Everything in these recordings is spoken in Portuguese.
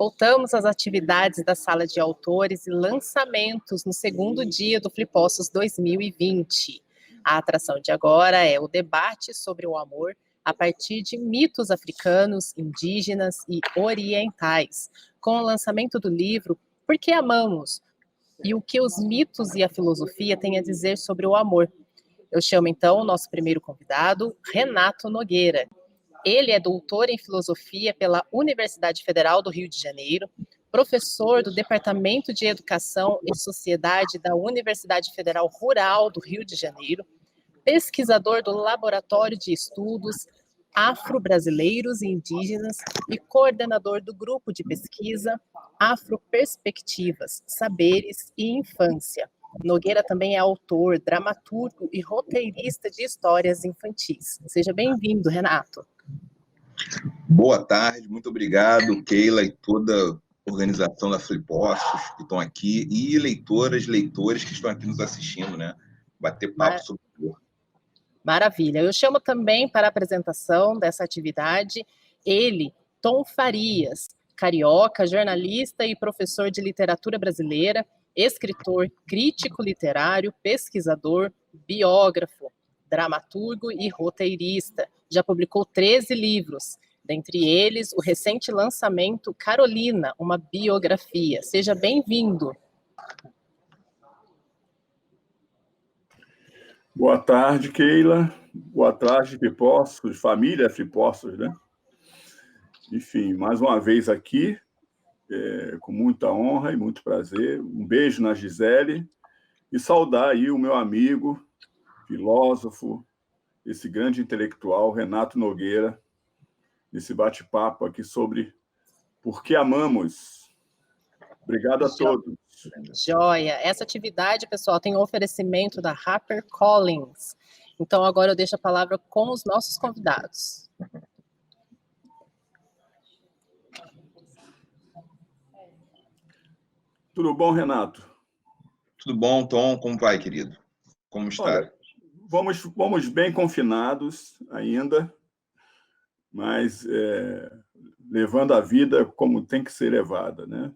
Voltamos às atividades da Sala de Autores e lançamentos no segundo dia do Flipossos 2020. A atração de agora é o debate sobre o amor a partir de mitos africanos, indígenas e orientais, com o lançamento do livro Por que Amamos? E o que os mitos e a filosofia têm a dizer sobre o amor. Eu chamo então o nosso primeiro convidado, Renato Nogueira. Ele é doutor em filosofia pela Universidade Federal do Rio de Janeiro, professor do Departamento de Educação e Sociedade da Universidade Federal Rural do Rio de Janeiro, pesquisador do Laboratório de Estudos Afro-Brasileiros e Indígenas e coordenador do grupo de pesquisa Afroperspectivas, Saberes e Infância. Nogueira também é autor, dramaturgo e roteirista de histórias infantis. Seja bem-vindo, Renato. Boa tarde, muito obrigado, Keila, e toda a organização da Flipossos que estão aqui, e leitoras, leitores que estão aqui nos assistindo, né? Bater papo sobre o amor. Maravilha. Eu chamo também para a apresentação dessa atividade ele, Tom Farias, carioca, jornalista e professor de literatura brasileira, escritor, crítico literário, pesquisador, biógrafo, dramaturgo e roteirista. Já publicou 13 livros, dentre eles o recente lançamento Carolina, uma biografia. Seja bem-vindo. Boa tarde, Keila. Boa tarde, Flipossos, família Flipossos, né? Enfim, mais uma vez aqui, com muita honra e muito prazer. Um beijo na Gisele e saudar aí o meu amigo, filósofo, esse grande intelectual, Renato Nogueira, nesse bate-papo aqui sobre por que amamos. Obrigado a todos. Joia. Essa atividade, pessoal, tem um oferecimento da HarperCollins. Então, agora eu deixo a palavra com os nossos convidados. Tudo bom, Renato? Tudo bom, Tom? Como vai, querido? Como está? Olha, vamos bem confinados ainda, mas levando a vida como tem que ser levada, né?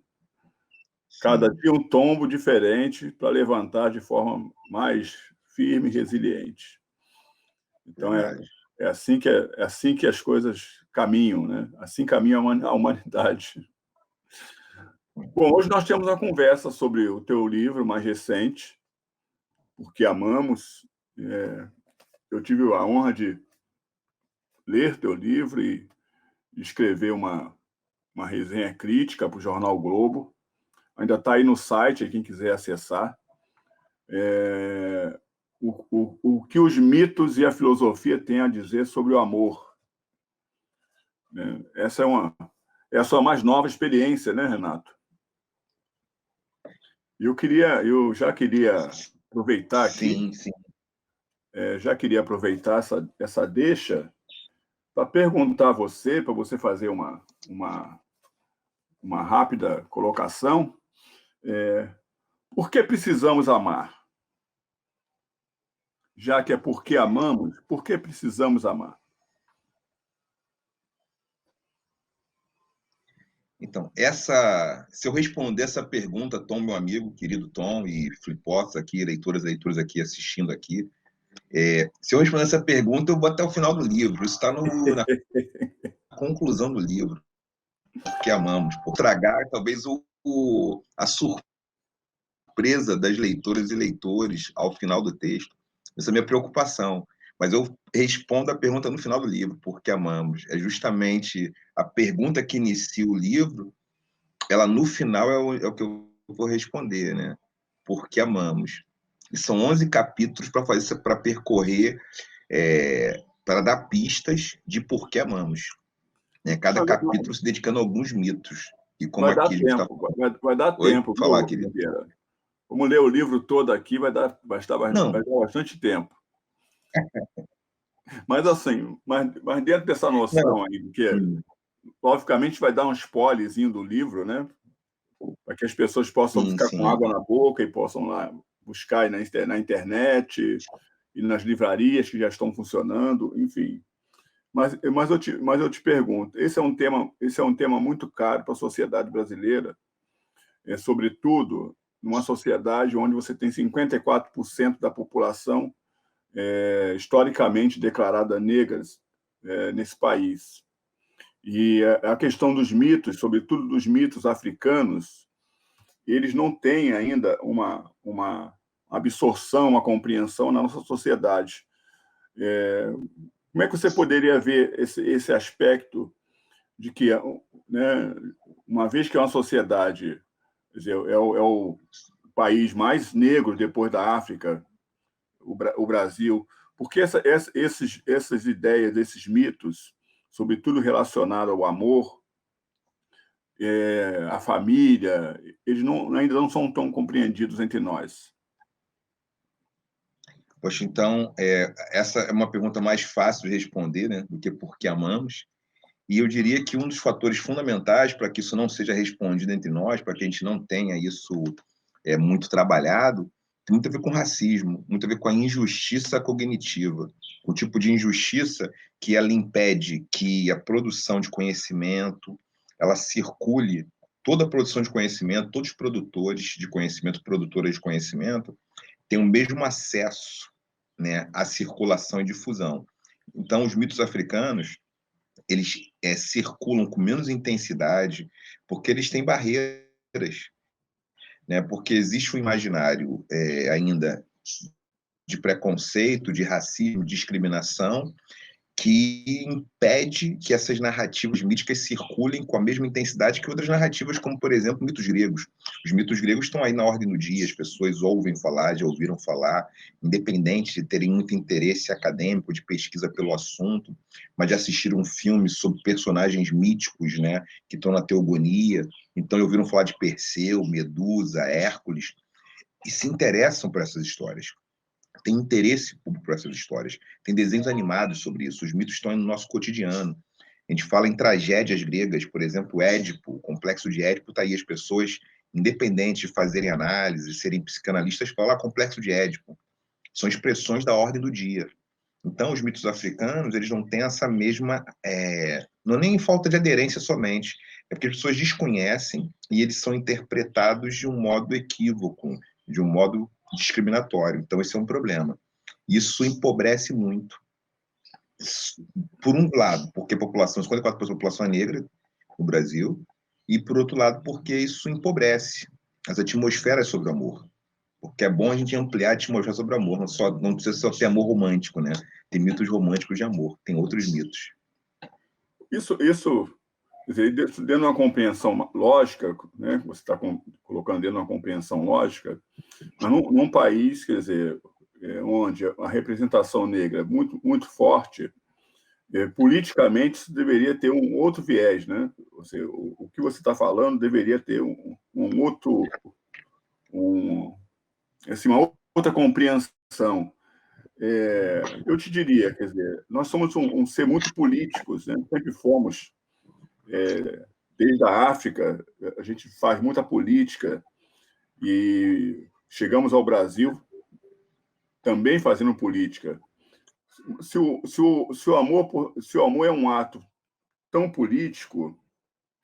Cada dia um tombo diferente para levantar de forma mais firme e resiliente. Então, é assim que as coisas caminham, né? Assim caminha a humanidade. Bom, hoje nós temos uma conversa sobre o teu livro mais recente, Por que Amamos. Eu tive a honra de ler teu livro e escrever uma resenha crítica para o Jornal o Globo. Ainda está aí no site, quem quiser acessar. O que os mitos e a filosofia têm a dizer sobre o amor. Essa é a sua mais nova experiência, né, Renato? Eu já queria aproveitar aqui. Sim. Já queria aproveitar essa deixa para perguntar a você, para você fazer uma rápida colocação. Por que precisamos amar? Já que é porque amamos, por que precisamos amar? Então, se eu responder essa pergunta, Tom, meu amigo, querido Tom, e Flipossos aqui, leitoras e leitores aqui assistindo aqui, se eu responder essa pergunta, eu vou até o final do livro. Isso está na conclusão do livro, que amamos. Por tragar, talvez, a surpresa das leitoras e leitores ao final do texto. Essa é a minha preocupação. Mas eu respondo a pergunta no final do livro, porque amamos. É justamente a pergunta que inicia o livro, ela no final é o que eu vou responder, né? Porque amamos. E são 11 capítulos para percorrer, para dar pistas de por que amamos. Cada capítulo se dedicando a alguns mitos. E como vai aqui dar tempo, vai dar tempo. Falar, querido. Vamos ler o livro todo aqui, vai dar bastante tempo. Mas assim, mas dentro dessa noção aí, que logicamente vai dar um spoilerzinho do livro, né? Para que as pessoas possam ficar com água na boca e possam lá buscar na internet e nas livrarias que já estão funcionando, enfim. Mas eu te pergunto, esse é um tema muito caro para a sociedade brasileira, sobretudo numa sociedade onde você tem 54% da população historicamente declarada negras nesse país. E a questão dos mitos, sobretudo dos mitos africanos, eles não têm ainda uma absorção, uma compreensão na nossa sociedade. Como é que você poderia ver esse aspecto de que, né, uma vez que é uma sociedade, quer dizer, é o país mais negro depois da África, o Brasil, porque essas ideias, esses mitos, sobretudo relacionados ao amor, à família, eles ainda não são tão compreendidos entre nós? Poxa, então, essa é uma pergunta mais fácil de responder, né, do que porque amamos. E eu diria que um dos fatores fundamentais para que isso não seja respondido entre nós, para que a gente não tenha isso muito trabalhado, tem muito a ver com racismo, muito a ver com a injustiça cognitiva, o tipo de injustiça que ela impede que a produção de conhecimento ela circule, toda a produção de conhecimento, todos os produtores de conhecimento, produtoras de conhecimento, têm o mesmo acesso, né, à circulação e difusão. Então, os mitos africanos, eles circulam com menos intensidade, porque eles têm barreiras, né? Porque existe um imaginário ainda de preconceito, de racismo, de discriminação, que impede que essas narrativas míticas circulem com a mesma intensidade que outras narrativas, como, por exemplo, mitos gregos. Os mitos gregos estão aí na ordem do dia, as pessoas ouvem falar, já ouviram falar, independente de terem muito interesse acadêmico, de pesquisa pelo assunto, mas de assistir um filme sobre personagens míticos, né, que estão na teogonia, então ouviram falar de Perseu, Medusa, Hércules, e se interessam por essas histórias. Tem interesse público por essas histórias. Tem desenhos animados sobre isso. Os mitos estão no nosso cotidiano. A gente fala em tragédias gregas, por exemplo, Édipo, o complexo de Édipo está aí. As pessoas, independente de fazerem análise, serem psicanalistas, falam complexo de Édipo. São expressões da ordem do dia. Então, os mitos africanos, eles não têm essa mesma... não é nem falta de aderência somente, é porque as pessoas desconhecem e eles são interpretados de um modo equívoco, de um modo discriminatório. Então, esse é um problema. Isso empobrece muito. Por um lado, porque a população, 54% da população é negra no Brasil, e por outro lado, porque isso empobrece as atmosferas sobre o amor. Porque é bom a gente ampliar a atmosfera sobre o amor, não precisa só ter amor romântico, né? Tem mitos românticos de amor, tem outros mitos. Isso quer dizer, dentro de uma compreensão lógica, né? Você está colocando dentro de uma compreensão lógica, mas num país, quer dizer, onde a representação negra é muito, muito forte, politicamente isso deveria ter um outro viés, né? O que você está falando deveria ter um outro, assim, uma outra compreensão. Eu te diria, quer dizer, nós somos um ser muito políticos, né? Sempre fomos, desde a África, a gente faz muita política e chegamos ao Brasil também fazendo política. Se o amor é um ato tão político,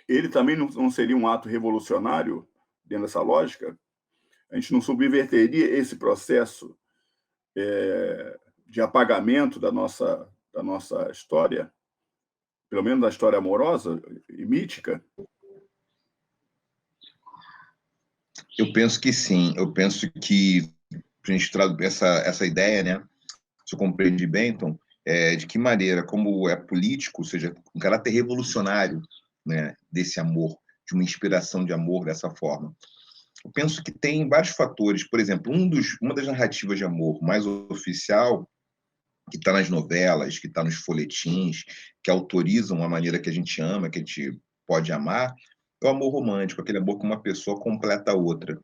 ele também não seria um ato revolucionário dentro dessa lógica? A gente não subverteria esse processo de apagamento da nossa história, pelo menos da história amorosa e mítica? Eu penso que sim. Eu penso que a gente traz essa ideia, né? Se eu compreendi bem, então, de que maneira, como é político, ou seja, um caráter revolucionário, né, desse amor, de uma inspiração de amor dessa forma. Eu penso que tem vários fatores. Por exemplo, uma das narrativas de amor mais oficial, que está nas novelas, que está nos folhetins, que autorizam a maneira que a gente ama, que a gente pode amar, é o amor romântico, aquele amor que uma pessoa completa a outra,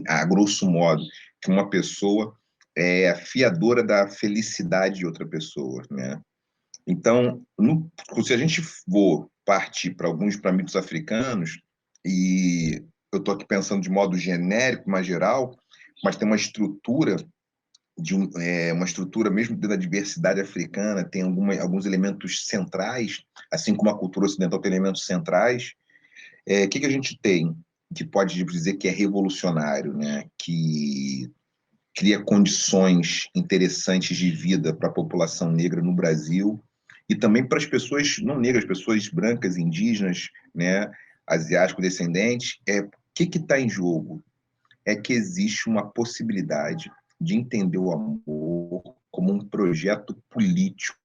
a grosso modo, que uma pessoa é fiadora da felicidade de outra pessoa, né? Então, se a gente for partir para mitos africanos, e eu estou aqui pensando de modo genérico, mais geral, mas tem uma estrutura uma estrutura, mesmo dentro da diversidade africana, tem alguns elementos centrais, assim como a cultura ocidental tem elementos centrais. O que a gente tem que pode dizer que é revolucionário, né? Que cria condições interessantes de vida para a população negra no Brasil e também para as pessoas não negras, pessoas brancas, indígenas, né? Asiáticos descendentes. O que está em jogo? É que existe uma possibilidade de entender o amor como um projeto político,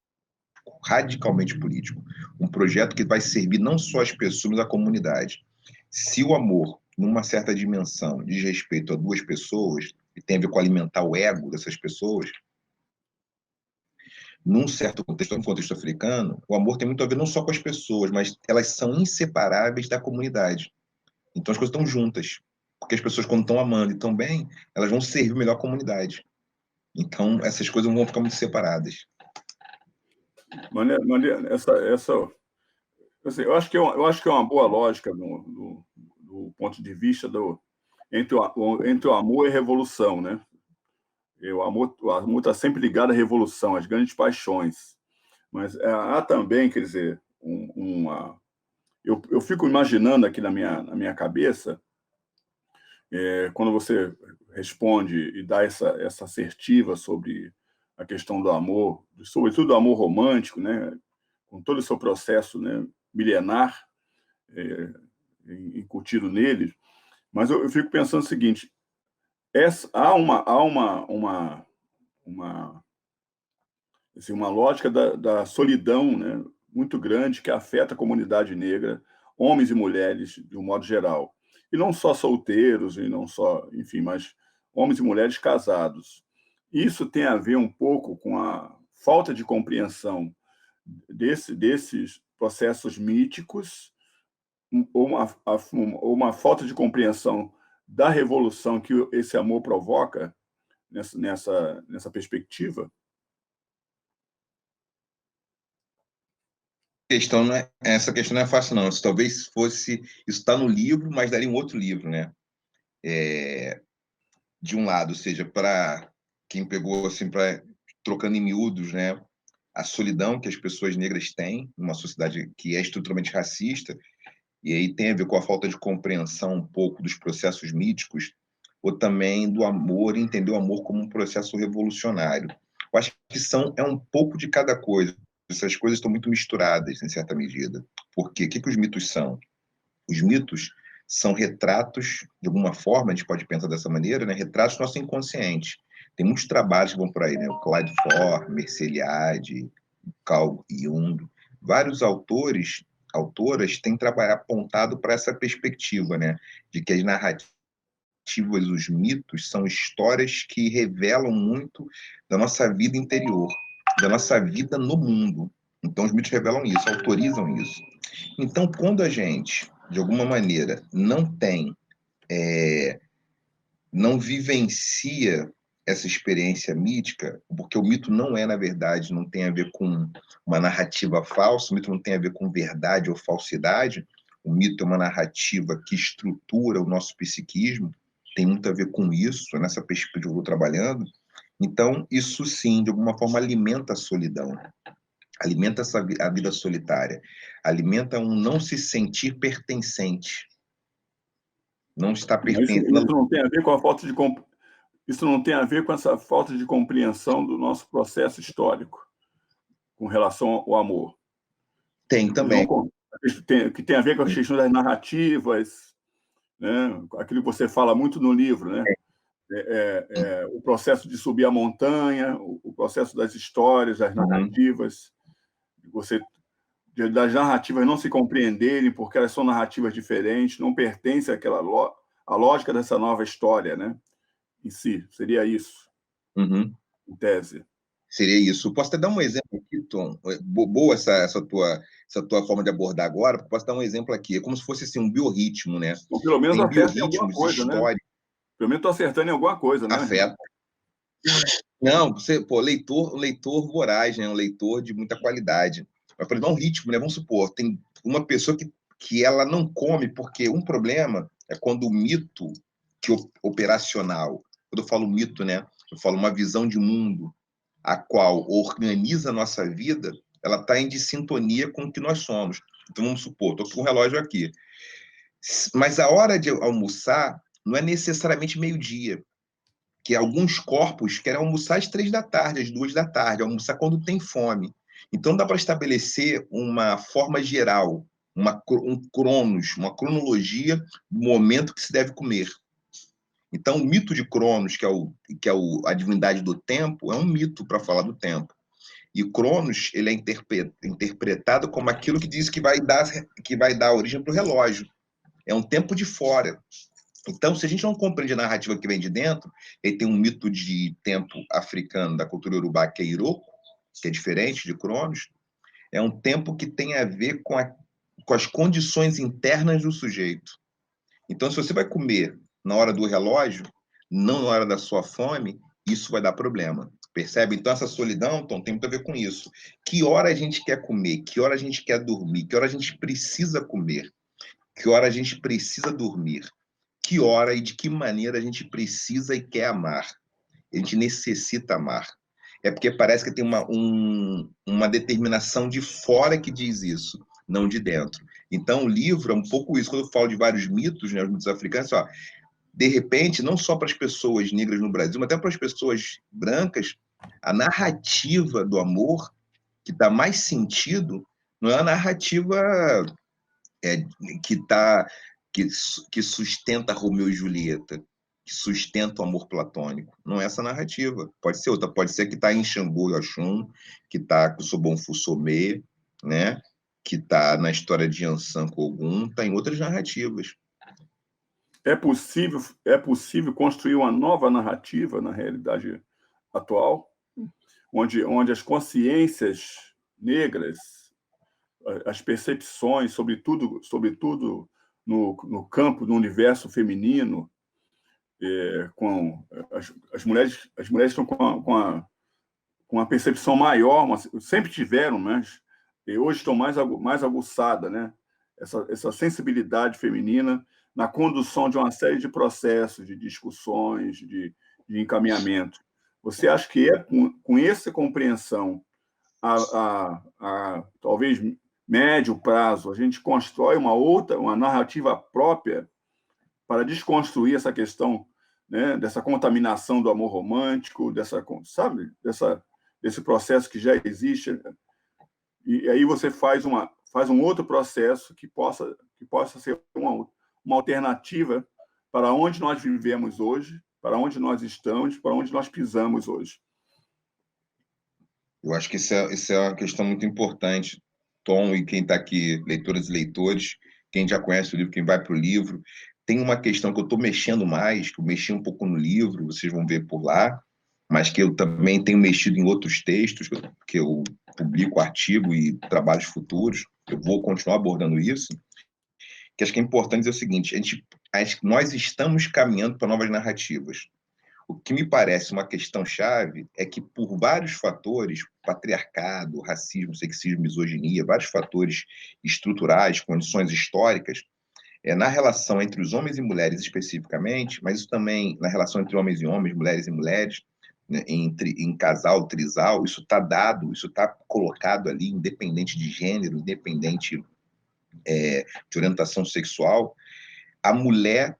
radicalmente político. Um projeto que vai servir não só as pessoas, mas a comunidade. Se o amor, numa certa dimensão, diz respeito a duas pessoas, e tem a ver com alimentar o ego dessas pessoas, num certo contexto, no contexto africano, o amor tem muito a ver não só com as pessoas, mas elas são inseparáveis da comunidade. Então as coisas estão juntas. Porque as pessoas, quando estão amando e estão bem, elas vão servir melhor a comunidade. Então, essas coisas não vão ficar muito separadas. Assim, eu acho que é uma boa lógica do ponto de vista entre o amor e a revolução, né? O amor está sempre ligado à revolução, às grandes paixões. Mas há também, quer dizer, eu fico imaginando aqui na minha cabeça, quando você responde e dá essa assertiva sobre a questão do amor, sobretudo do amor romântico, né, com todo o seu processo, né, milenar incutido nele, mas eu fico pensando o seguinte: há uma lógica da solidão, né, muito grande que afeta a comunidade negra, homens e mulheres de um modo geral, e não só solteiros e não só, enfim, mas homens e mulheres casados. Isso tem a ver um pouco com a falta de compreensão desses processos míticos, ou uma falta de compreensão da revolução que esse amor provoca nessa perspectiva. Essa questão não é fácil, não. Isso talvez fosse... Isso está no livro, mas daria um outro livro, né? De um lado, ou seja, para quem pegou, assim, trocando em miúdos, né? A solidão que as pessoas negras têm numa sociedade que é estruturalmente racista, e aí tem a ver com a falta de compreensão um pouco dos processos míticos, ou também do amor, entender o amor como um processo revolucionário. Eu acho que é um pouco de cada coisa. Essas coisas estão muito misturadas, em certa medida. Porque o que os mitos são? Os mitos são retratos, de alguma forma, a gente pode pensar dessa maneira, né? Retratos do nosso inconsciente. Tem muitos trabalhos que vão por aí, né? O Clyde Ford, Mircea Eliade, Carl Jung, vários autoras têm apontado para essa perspectiva, né? De que as narrativas, os mitos, são histórias que revelam muito da nossa vida interior, da nossa vida no mundo. Então, os mitos revelam isso, autorizam isso. Então, quando a gente, de alguma maneira, não vivencia essa experiência mítica, porque o mito não é, na verdade, não tem a ver com uma narrativa falsa, o mito não tem a ver com verdade ou falsidade, o mito é uma narrativa que estrutura o nosso psiquismo, tem muito a ver com isso, nessa perspectiva que eu estou trabalhando. Então, isso sim, de alguma forma, alimenta a solidão, alimenta a vida solitária, alimenta um não se sentir pertencente, não está pertencente. Isso não tem a ver com a falta de isso não tem a ver com essa falta de compreensão do nosso processo histórico com relação ao amor. Tem também. Que tem a ver com a questão das narrativas, né? Aquilo que você fala muito no livro, né? O processo de subir a montanha, o processo das histórias, das narrativas, das narrativas não se compreenderem porque elas são narrativas diferentes, não pertencem à lógica dessa nova história, né? Em si, seria isso, em tese. Seria isso. Posso até dar um exemplo aqui, Tom? Boa essa tua forma de abordar agora, porque posso dar um exemplo aqui. É como se fosse assim, um biorritmo, né? Ou pelo menos tem acerta em alguma coisa, históricos. né? Pelo menos estou acertando em alguma coisa, né? Afeta. Não, leitor voraz, né? Um leitor de muita qualidade. Mas, por exemplo, um ritmo, né? Vamos supor, tem uma pessoa que ela não come, porque um problema é quando o mito operacional, quando eu falo mito, né? eu falo uma visão de mundo, a qual organiza a nossa vida, ela está em sintonia com o que nós somos. Então, vamos supor, estou com o relógio aqui. Mas a hora de almoçar não é necessariamente meio-dia, que alguns corpos querem almoçar às 3 da tarde, às 2 da tarde, almoçar quando tem fome. Então, dá para estabelecer uma forma geral, um cronos, uma cronologia do momento que se deve comer. Então, o mito de Cronos, que é a divindade do tempo, é um mito para falar do tempo. E Cronos, ele é interpretado como aquilo que diz que vai dar origem para o relógio. É um tempo de fora. Então, se a gente não compreende a narrativa que vem de dentro, ele tem um mito de tempo africano da cultura urubá, que é Iroko, que é diferente de Cronos. É um tempo que tem a ver com as condições internas do sujeito. Então, se você vai comer na hora do relógio, não na hora da sua fome, isso vai dar problema. Percebe? Então, essa solidão, Tom, tem muito a ver com isso. Que hora a gente quer comer? Que hora a gente quer dormir? Que hora a gente precisa comer? Que hora a gente precisa dormir? Que hora e de que maneira a gente precisa e quer amar? A gente necessita amar. É porque parece que tem uma determinação de fora que diz isso, não de dentro. Então, o livro é um pouco isso. Quando eu falo de vários mitos, né, os mitos africanos, ó, de repente, não só para as pessoas negras no Brasil, mas até para as pessoas brancas, a narrativa do amor que dá mais sentido não é a narrativa que sustenta Romeu e Julieta, que sustenta o amor platônico. Não é essa narrativa. Pode ser outra. Pode ser que está em Xangô e Oxum, que está com Sobon Fussomé, né? Que está na história de Yansan com Ogum, está em outras narrativas. É possível construir uma nova narrativa na realidade atual, onde as consciências negras, as percepções, sobretudo no campo do universo feminino, com as mulheres estão com uma percepção maior, sempre tiveram, mas hoje estão mais aguçadas, né? Essa sensibilidade feminina na condução de uma série de processos, de discussões, de encaminhamento. Você acha que com essa compreensão, talvez médio prazo, a gente constrói uma narrativa própria para desconstruir essa questão, né, dessa contaminação do amor romântico, desse processo que já existe, e aí você faz um outro processo que possa ser uma alternativa para onde nós vivemos hoje, para onde nós estamos, para onde nós pisamos hoje. Eu acho que isso é uma questão muito importante. Tom e quem está aqui, leitoras e leitores, quem já conhece o livro, quem vai para o livro, tem uma questão que eu estou mexendo mais, que eu mexi um pouco no livro, vocês vão ver por lá, mas que eu também tenho mexido em outros textos, que eu publico artigo e trabalhos futuros, eu vou continuar abordando isso, que acho que é importante dizer o seguinte, nós estamos caminhando para novas narrativas. O que me parece uma questão-chave é que, por vários fatores, patriarcado, racismo, sexismo, misoginia, vários fatores estruturais, condições históricas, na relação entre os homens e mulheres especificamente, mas isso também na relação entre homens e homens, mulheres e mulheres, né, em casal, trisal, isso está dado, isso está colocado ali, independente de gênero, independente de orientação sexual, a mulher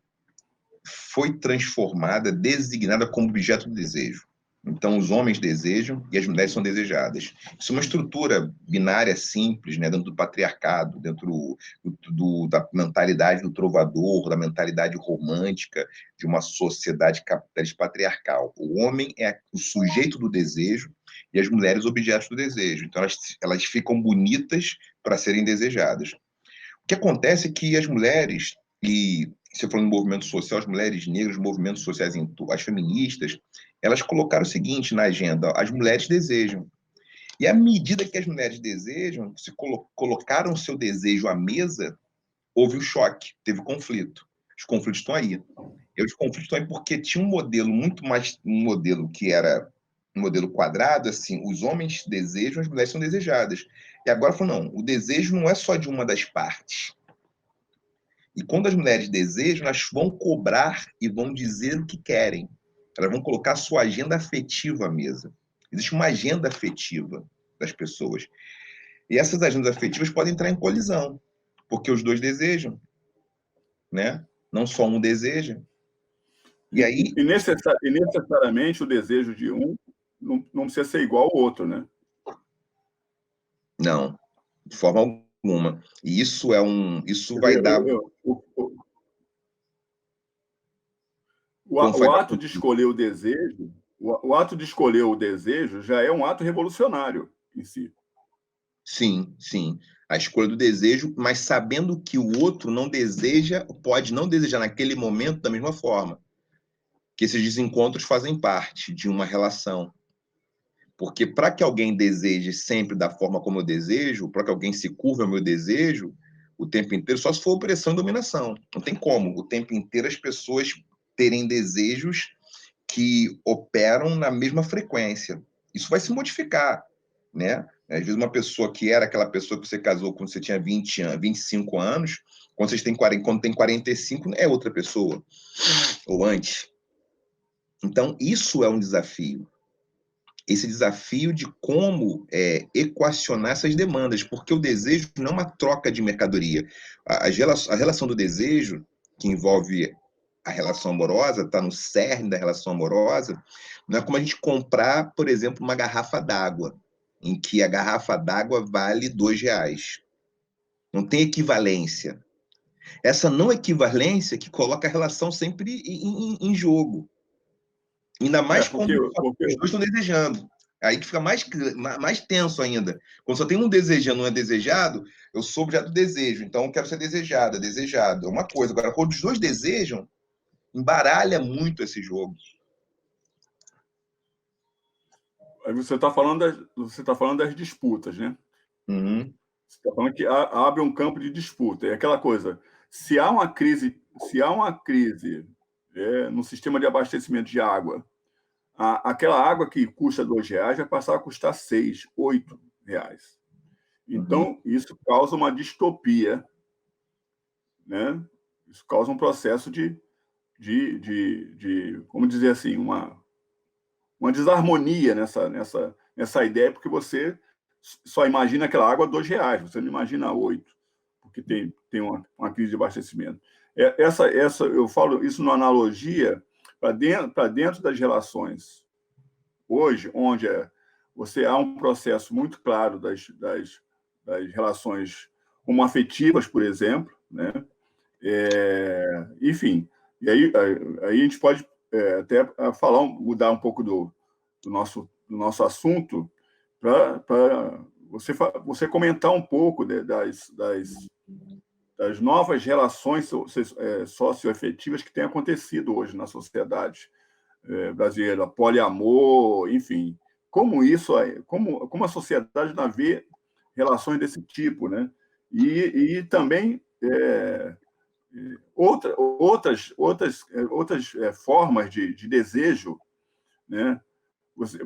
foi transformada, designada como objeto de desejo. Então, os homens desejam e as mulheres são desejadas. Isso é uma estrutura binária simples, né, dentro do patriarcado, dentro da mentalidade do trovador, da mentalidade romântica de uma sociedade capitalista patriarcal. O homem é o sujeito do desejo e as mulheres objetos do desejo. Então, elas ficam bonitas para serem desejadas. O que acontece é que as mulheres, e você falando do movimento social, as mulheres negras, movimentos sociais, as feministas, elas colocaram o seguinte na agenda: as mulheres desejam. E à medida que as mulheres desejam, se colocaram o seu desejo à mesa, houve o choque, teve conflito. Os conflitos estão aí. E os conflitos estão aí porque tinha um modelo um modelo que era um modelo quadrado, assim, os homens desejam, as mulheres são desejadas. E agora falou, não, o desejo não é só de uma das partes. E quando as mulheres desejam, elas vão cobrar e vão dizer o que querem. Elas vão colocar a sua agenda afetiva à mesa. Existe uma agenda afetiva das pessoas. E essas agendas afetivas podem entrar em colisão, porque os dois desejam, né? Não só um deseja. E aí... E necessariamente o desejo de um não precisa ser igual ao outro, né? Não, de forma alguma. E isso vai dar... O ato de escolher o desejo, o ato de escolher o desejo já é um ato revolucionário em si. Sim, sim. A escolha do desejo, mas sabendo que o outro não deseja, pode não desejar naquele momento da mesma forma. Que esses desencontros fazem parte de uma relação. Porque para que alguém deseje sempre da forma como eu desejo, para que alguém se curve ao meu desejo o tempo inteiro, só se for opressão e dominação. Não tem como o tempo inteiro as pessoas terem desejos que operam na mesma frequência. Isso vai se modificar, né? Às vezes uma pessoa que era aquela pessoa que você casou quando você tinha 20 anos, 25 anos, quando tem 45, é outra pessoa, ou antes. Então, isso é um desafio. Esse desafio de como equacionar essas demandas, porque o desejo não é uma troca de mercadoria. A relação do desejo, que envolve a relação amorosa, está no cerne da relação amorosa, não é como a gente comprar, por exemplo, uma garrafa d'água, em que a garrafa d'água vale R$2. Não tem equivalência. Essa não equivalência que coloca a relação sempre em jogo. Ainda mais quando os dois estão desejando. Aí que fica mais tenso ainda. Quando só tem um desejando, não é desejado, eu sou objeto do desejo, então eu quero ser desejada, desejado. É uma coisa. Agora, quando os dois desejam, embaralha muito esse jogo. Aí você está falando das disputas, né? Uhum. Você está falando que abre um campo de disputa. É aquela coisa, se há uma crise no sistema de abastecimento de água, aquela água que custa R$2 vai passar a custar R$6, R$8. Então, isso causa uma distopia, né? Isso causa um processo de vamos dizer assim, uma desarmonia nessa ideia, porque você só imagina aquela água R$2, você não imagina 8, porque tem uma crise de abastecimento. Eu falo isso numa analogia para dentro das relações. Hoje, onde você há um processo muito claro das relações homoafetivas, do exemplo, né? Enfim, e aí a gente pode até mudar um pouco do nosso assunto para você comentar um pouco das novas relações socioafetivas que têm acontecido hoje na sociedade brasileira, poliamor, enfim, como a sociedade não vê relações desse tipo, né? E também outras formas de desejo, né?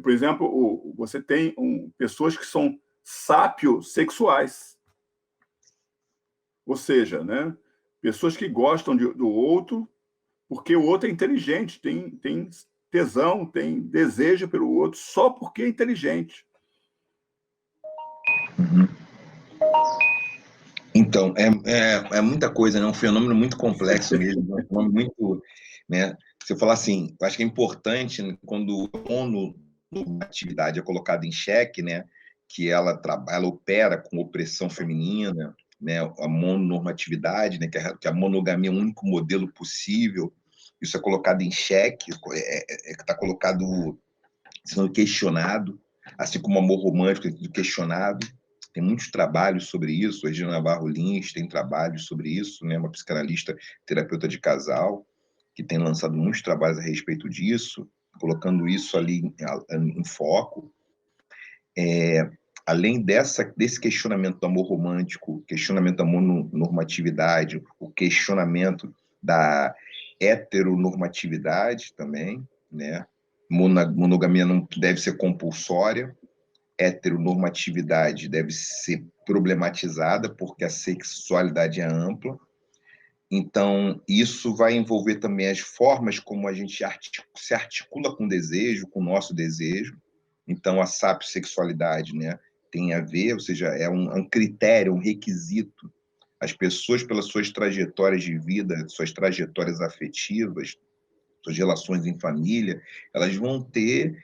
Por exemplo, você tem pessoas que são sapiosexuais, ou seja, né? Pessoas que gostam do outro porque o outro é inteligente, tem tesão, tem desejo pelo outro só porque é inteligente. Então, é muita coisa, né? Um fenômeno muito complexo mesmo, um fenômeno muito, né? Você falar assim, eu acho que é importante, né, quando a atividade é colocada em xeque, né? Que ela opera com opressão feminina, né? A mononormatividade, né? Que a monogamia é o único modelo possível. Isso é colocado em xeque, está colocado sendo questionado, assim como o amor romântico é questionado. Tem muitos trabalhos sobre isso. A Regina Navarro Lins tem trabalhos sobre isso, né? Uma psicanalista, terapeuta de casal, que tem lançado muitos trabalhos a respeito disso, colocando isso ali em foco. Além desse questionamento do amor romântico, questionamento da mononormatividade, o questionamento da heteronormatividade também, né? Monogamia não deve ser compulsória, heteronormatividade deve ser problematizada, porque a sexualidade é ampla. Então, isso vai envolver também as formas como a gente se articula com o desejo, com o nosso desejo. Então, a sapiosexualidade, né, tem a ver, ou seja, é um critério, um requisito. As pessoas, pelas suas trajetórias de vida, suas trajetórias afetivas, suas relações em família, elas vão ter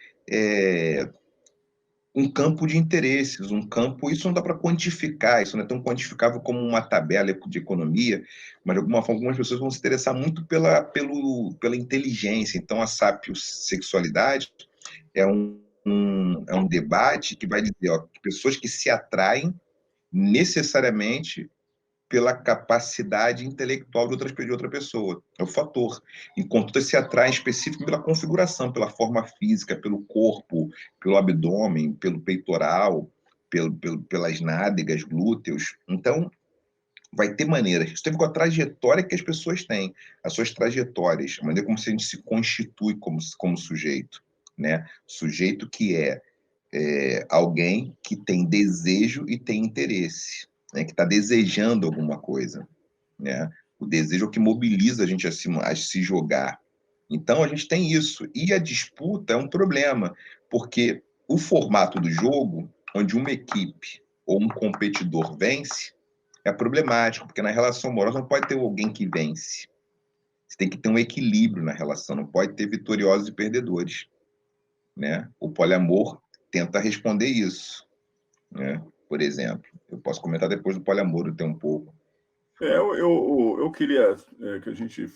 um campo de interesses, um campo, isso não dá para quantificar, isso não é tão quantificável como uma tabela de economia, mas de alguma forma algumas pessoas vão se interessar muito pela inteligência. Então a sapiosexualidade é um debate que vai dizer, ó, pessoas que se atraem necessariamente pela capacidade intelectual de outra pessoa. É o fator. Enquanto outras se atraem específico pela configuração, pela forma física, pelo corpo, pelo abdômen, pelo peitoral, pelas nádegas, glúteos. Então, vai ter maneiras. Isso tem a ver com a trajetória que as pessoas têm, as suas trajetórias, a maneira como a gente se constitui como sujeito. Né? Sujeito que é alguém que tem desejo e tem interesse, né? Que está desejando alguma coisa. Né? O desejo é o que mobiliza a gente a se jogar. Então, a gente tem isso. E a disputa é um problema, porque o formato do jogo, onde uma equipe ou um competidor vence, é problemático, porque na relação amorosa não pode ter alguém que vence. Você tem que ter um equilíbrio na relação, não pode ter vitoriosos e perdedores. Né? O poliamor tenta responder isso. Né? Por exemplo, eu posso comentar depois do poliamor até um pouco. Eu queria que a gente,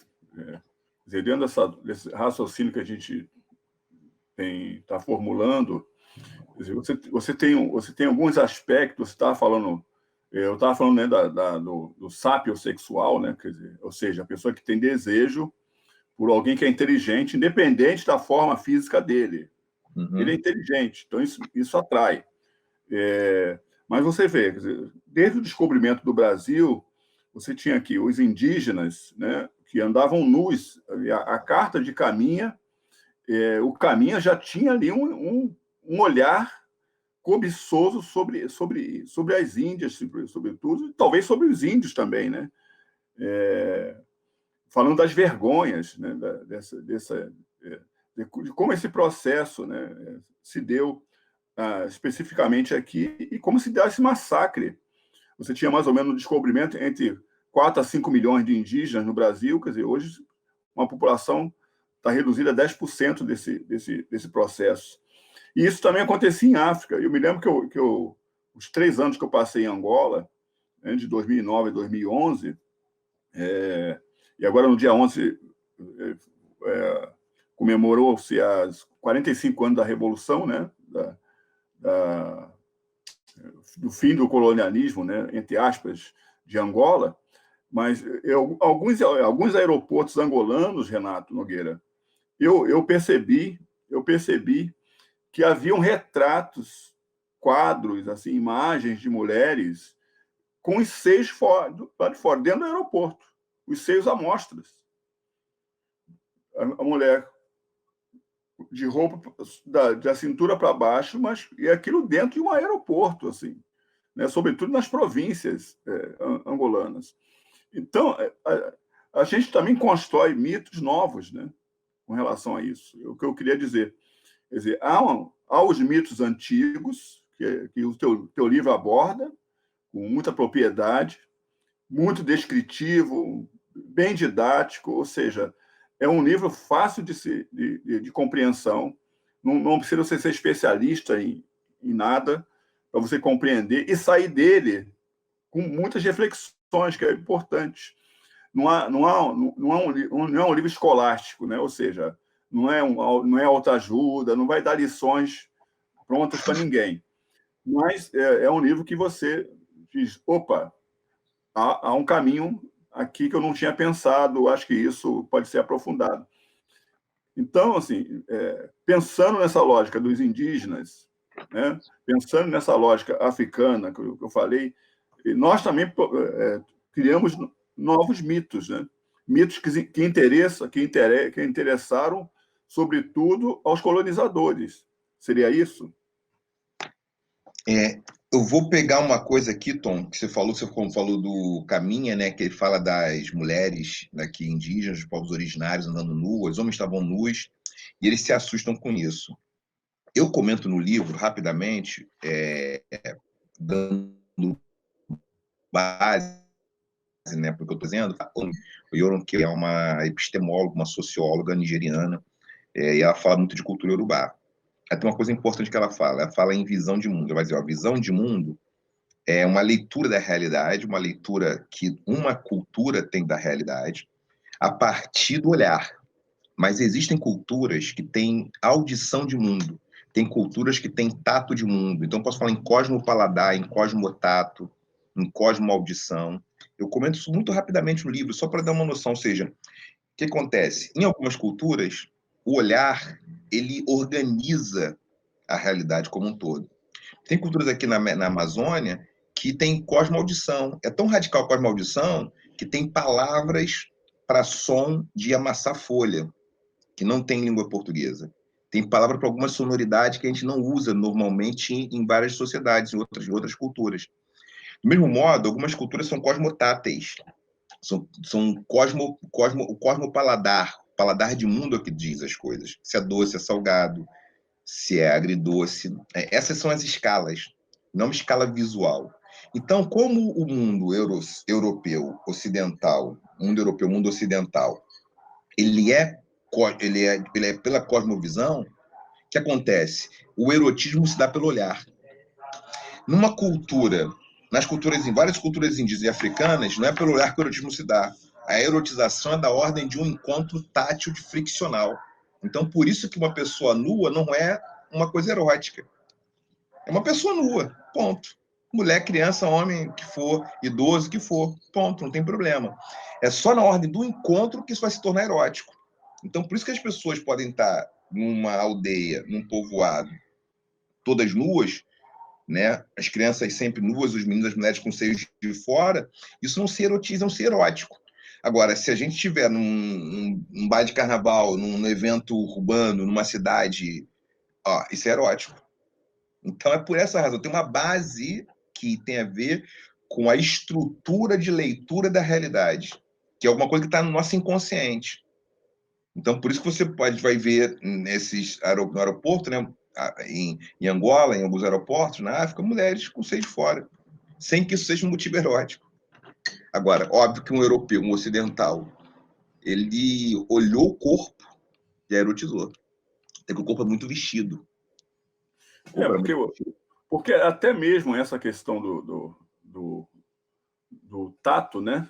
dizer, dentro desse raciocínio que a gente está formulando, quer dizer, você tem alguns aspectos, eu estava falando, né, do sapiosexual, né, quer dizer, ou seja, a pessoa que tem desejo por alguém que é inteligente, independente da forma física dele. Uhum. Ele é inteligente, então isso atrai. Mas você vê, quer dizer, desde o descobrimento do Brasil, você tinha aqui os indígenas, né, que andavam nus. A carta de Caminha, o Caminha já tinha ali um olhar cobiçoso sobre as Índias, sobretudo, e talvez sobre os índios também, né? Falando das vergonhas, né, de como esse processo, né, se deu especificamente aqui e como se deu esse massacre. Você tinha mais ou menos um descobrimento entre 4 a 5 milhões de indígenas no Brasil, quer dizer, hoje uma população está reduzida a 10% desse processo. E isso também acontecia em África. Eu me lembro que os 3 anos que eu passei em Angola, né, de 2009 a 2011, e agora no dia 11 comemorou-se as 45 anos da Revolução, né, do fim do colonialismo, né, entre aspas, de Angola, mas alguns aeroportos angolanos, Renato Nogueira, eu percebi que haviam retratos, quadros, assim, imagens de mulheres com os seios lá de fora, dentro do aeroporto, os seios à mostras. A mulher de roupa da cintura para baixo, mas e aquilo dentro de um aeroporto, assim, né? Sobretudo nas províncias angolanas. Então, a gente também constrói mitos novos, né, com relação a isso. O que eu queria dizer, quer dizer, há os mitos antigos que o teu livro aborda com muita propriedade, muito descritivo, bem didático, ou seja, é um livro fácil de compreensão, não precisa você ser especialista em nada para você compreender e sair dele com muitas reflexões, que é importante. Não é um livro escolástico, né? Ou seja, não é autoajuda, não vai dar lições prontas para ninguém. Mas é um livro que você diz, opa, há um caminho aqui que eu não tinha pensado, acho que isso pode ser aprofundado. Então, assim, pensando nessa lógica dos indígenas, né, pensando nessa lógica africana que eu falei, nós também criamos novos mitos, né? Mitos que interessaram, sobretudo, aos colonizadores. Seria isso? Eu vou pegar uma coisa aqui, Tom, que você falou do Caminha, né? Que ele fala das mulheres aqui indígenas, dos povos originários andando nuas, os homens estavam nus, e eles se assustam com isso. Eu comento no livro, rapidamente, dando base, né, porque eu estou dizendo, o Yoronke é uma epistemóloga, uma socióloga nigeriana, e ela fala muito de cultura iorubá. Aí tem uma coisa importante que ela fala em visão de mundo. Ela vai dizer, ó, visão de mundo é uma leitura da realidade, uma leitura que uma cultura tem da realidade, a partir do olhar. Mas existem culturas que têm audição de mundo, tem culturas que têm tato de mundo. Então, posso falar em cosmopaladar, em cosmotato, em cosmoaudição. Eu comento isso muito rapidamente no livro, só para dar uma noção. Ou seja, o que acontece? Em algumas culturas, o olhar ele organiza a realidade como um todo. Tem culturas aqui na Amazônia que tem cosmoaudição. É tão radical a cosmoaudição que tem palavras para som de amassar folha, que não tem língua portuguesa. Tem palavra para alguma sonoridade que a gente não usa normalmente em várias sociedades, em outras culturas. Do mesmo modo, algumas culturas são cosmotáteis, são o cosmopaladar, o paladar de mundo é o que diz as coisas. Se é doce, é salgado, se é agridoce. Essas são as escalas, não uma escala visual. Então, como o mundo europeu, ocidental, mundo ocidental, ele é pela cosmovisão, o que acontece? O erotismo se dá pelo olhar. Numa cultura, em várias culturas indígenas e africanas, não é pelo olhar que o erotismo se dá. A erotização é da ordem de um encontro tátil de friccional. Então, por isso que uma pessoa nua não é uma coisa erótica. É uma pessoa nua, ponto. Mulher, criança, homem, que for, idoso, que for, ponto, não tem problema. É só na ordem do encontro que isso vai se tornar erótico. Então, por isso que as pessoas podem estar numa aldeia, num povoado, todas nuas, né? As crianças sempre nuas, os meninos, as mulheres com seios de fora, isso não se erotiza, não se erótico. Agora, se a gente estiver num baile de carnaval, num evento urbano, numa cidade, ó, isso é erótico. Então, é por essa razão. Tem uma base que tem a ver com a estrutura de leitura da realidade, que é alguma coisa que está no nosso inconsciente. Então, por isso que você vai ver no aeroporto, né, em Angola, em alguns aeroportos, na África, mulheres com seio de fora, sem que isso seja um motivo erótico. Agora, óbvio que um europeu, um ocidental, ele olhou o corpo e erotizou. Tem que o corpo é muito vestido. Porque até mesmo essa questão do tato, né?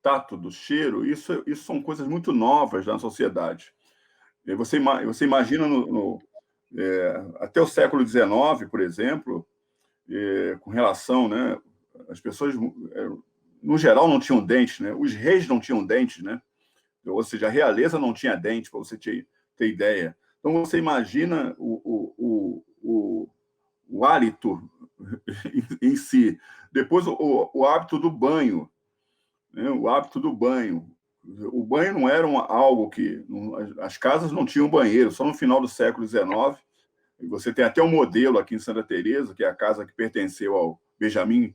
Tato, do cheiro, isso são coisas muito novas na sociedade. Você imagina até o século XIX, por exemplo, com relação, né? As pessoas, no geral, não tinham dentes, né? Os reis não tinham dentes, né? Ou seja, a realeza não tinha dente, para você ter ideia. Então, você imagina o hálito em si. Depois, o hábito do banho. Né? O hábito do banho. O banho não era algo que... As casas não tinham banheiro, só no final do século XIX. Você tem até um modelo aqui em Santa Teresa, que é a casa que pertenceu ao Benjamin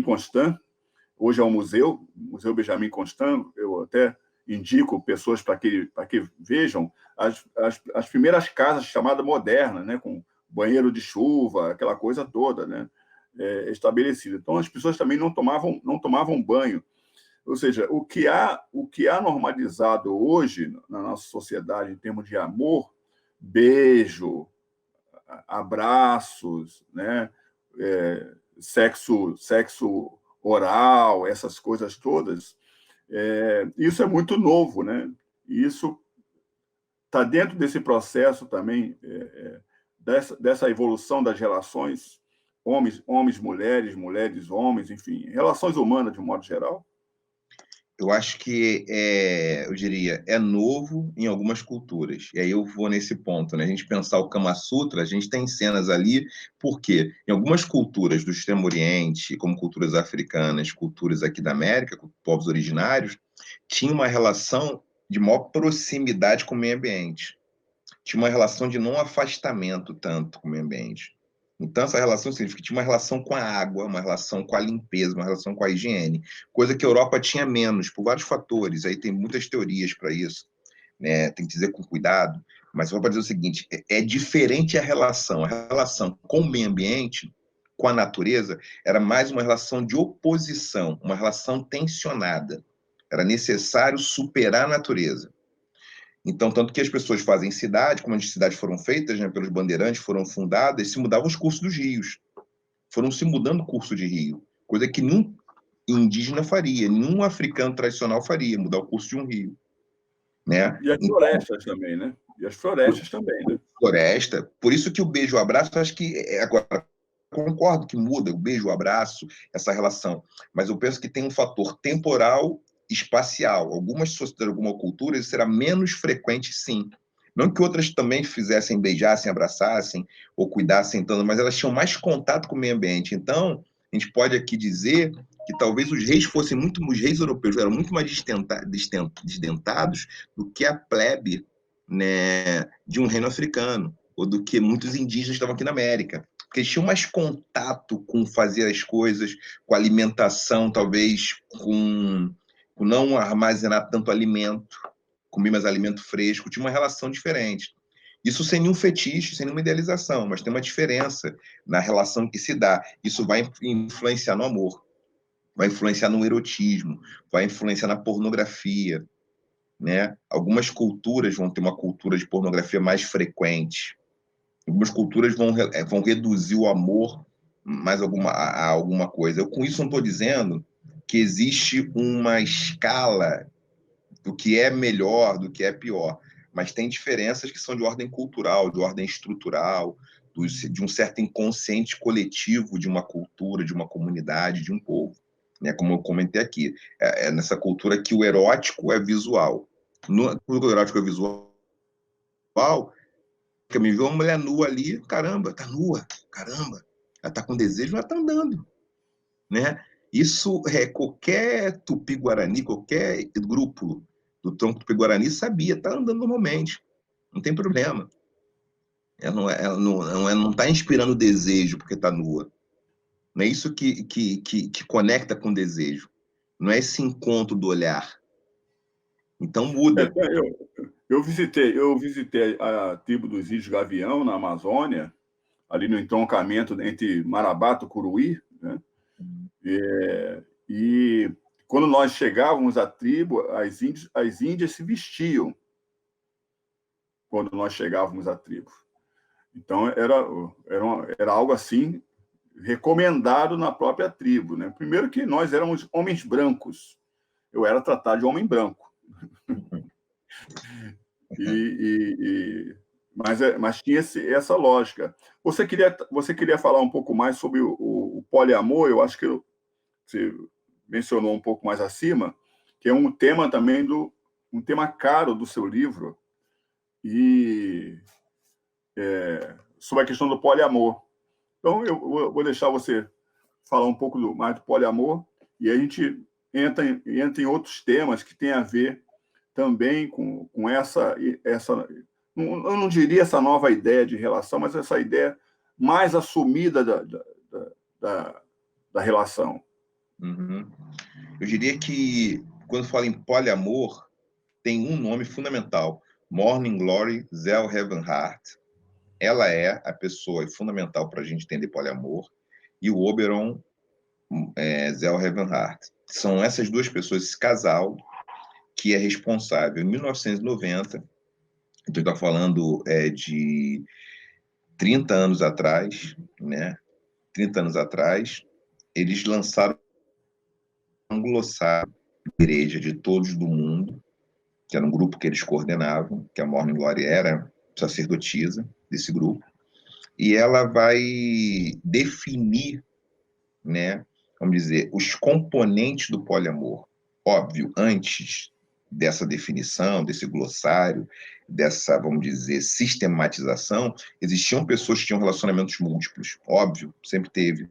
Constant. Hoje é um museu, Museu Benjamin Constant. Eu até indico pessoas para que vejam as primeiras casas chamadas modernas, né, com banheiro de chuva, aquela coisa toda, né, estabelecida. Então, as pessoas também não tomavam banho. Ou seja, o que há normalizado hoje na nossa sociedade em termos de amor, beijo, abraços, né, sexo oral, essas coisas todas, isso é muito novo, né? E isso está dentro desse processo também, dessa evolução das relações, homens, mulheres, mulheres, homens, enfim, relações humanas de um modo geral. Eu acho que, eu diria, é novo em algumas culturas. E aí eu vou nesse ponto, né? A gente pensar o Kama Sutra, a gente tem cenas ali, porque em algumas culturas do Extremo Oriente, como culturas africanas, culturas aqui da América, com povos originários, tinha uma relação de maior proximidade com o meio ambiente. Tinha uma relação de não afastamento tanto com o meio ambiente. Então, essa relação significa que tinha uma relação com a água, uma relação com a limpeza, uma relação com a higiene, coisa que a Europa tinha menos, por vários fatores. Aí tem muitas teorias para isso, né? Tem que dizer com cuidado, mas só para dizer o seguinte: é diferente a relação com o meio ambiente, com a natureza, era mais uma relação de oposição, uma relação tensionada. Era necessário superar a natureza. Então, tanto que as pessoas fazem cidade, como as cidades foram feitas, né, pelos bandeirantes, foram fundadas, se mudavam os cursos dos rios. Foram se mudando o curso de rio, coisa que nenhum indígena faria, nenhum africano tradicional faria, mudar o curso de um rio. Né? E as Então, florestas também, né? E as florestas também, né? floresta. Por isso que o beijo, o abraço, acho que agora concordo que muda o beijo, o abraço, essa relação. Mas eu penso que tem um fator temporal, espacial. Algumas sociedades, alguma cultura, isso será menos frequente, sim. Não que outras também fizessem, beijassem, abraçassem ou cuidassem tanto, mas elas tinham mais contato com o meio ambiente. Então, a gente pode aqui dizer que talvez os reis fossem muito, os reis europeus eram muito mais desdentados do que a plebe, né, de um reino africano, ou do que muitos indígenas estavam aqui na América. Porque eles tinham mais contato com fazer as coisas, com alimentação, talvez com não armazenar tanto alimento, comer mais alimento fresco, tinha uma relação diferente. Isso sem nenhum fetiche, sem nenhuma idealização, mas tem uma diferença na relação que se dá. Isso vai influenciar no amor, vai influenciar no erotismo, vai influenciar na pornografia, né? Algumas culturas vão ter uma cultura de pornografia mais frequente. Algumas culturas vão reduzir o amor mais a alguma coisa. Eu, com isso, não estou dizendo que existe uma escala do que é melhor, do que é pior, mas tem diferenças que são de ordem cultural, de ordem estrutural, de um certo inconsciente coletivo de uma cultura, de uma comunidade, de um povo. Né? Como eu comentei aqui, é nessa cultura que o erótico é visual. No erótico é visual, que me viu uma mulher nua ali, caramba, tá nua, caramba, ela tá com desejo, ela tá andando, né? Isso é qualquer tupi-guarani, qualquer grupo do tronco tupi-guarani sabia, tá andando normalmente, não tem problema. Ela não tá inspirando desejo porque tá nua. Não é isso que conecta com desejo. Não é esse encontro do olhar. Então muda. Eu visitei a tribo dos Índios Gavião, na Amazônia, ali no entroncamento entre Marabá e Curuí, né? E quando nós chegávamos à tribo, as índias se vestiam quando nós chegávamos à tribo. Então, era algo assim recomendado na própria tribo, né? Primeiro que nós éramos homens brancos. Eu era tratado de homem branco. Mas tinha essa lógica. Você queria falar um pouco mais sobre o poliamor? Eu acho que você mencionou um pouco mais acima, que é um tema também um tema caro do seu livro, e sobre a questão do poliamor. Então, eu vou deixar você falar um pouco mais do poliamor, e a gente entra em outros temas que têm a ver também com essa. Eu não diria essa nova ideia de relação, mas essa ideia mais assumida da relação. Uhum. Eu diria que, quando fala em poliamor, tem um nome fundamental: Morning Glory Zell Heavenhart. Ela é a pessoa fundamental para a gente entender poliamor, e o Oberon Zell Heavenhart. São essas duas pessoas, esse casal, que é responsável, em 1990, então está falando de 30 anos atrás, né? 30 anos atrás, eles lançaram um glossário da igreja de todos do mundo, que era um grupo que eles coordenavam, que a Morning Glory era sacerdotisa desse grupo, e ela vai definir, né, vamos dizer, os componentes do poliamor. Óbvio, antes dessa definição, desse glossário, dessa, vamos dizer, sistematização, existiam pessoas que tinham relacionamentos múltiplos, óbvio, sempre teve.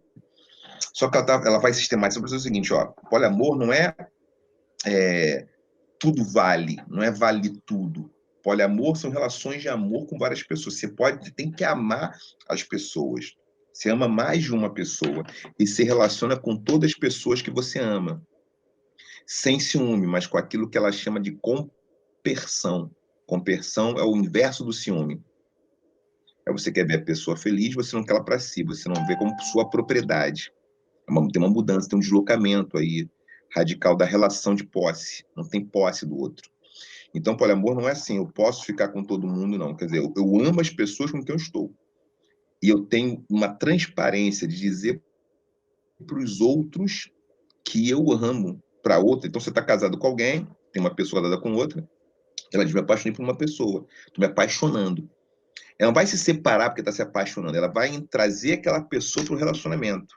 Só que ela vai sistematizar para dizer o seguinte, ó, poliamor não é tudo vale, não é vale tudo. Poliamor são relações de amor com várias pessoas. Tem que amar as pessoas. Você ama mais de uma pessoa e se relaciona com todas as pessoas que você ama, sem ciúme, mas com aquilo que ela chama de compersão. Compersão é o inverso do ciúme. É você quer ver a pessoa feliz, você não quer ela para si, você não vê como sua propriedade. Tem uma mudança, tem um deslocamento aí radical da relação de posse. Não tem posse do outro. Então, poliamor não é assim, eu posso ficar com todo mundo, não. Quer dizer, eu amo as pessoas com quem eu estou. E eu tenho uma transparência de dizer para os outros que eu amo para outra. Então, você está casado com alguém, tem uma pessoa casada com outra, ela diz, me apaixonei por uma pessoa, estou me apaixonando. Ela não vai se separar porque está se apaixonando, ela vai trazer aquela pessoa para o relacionamento,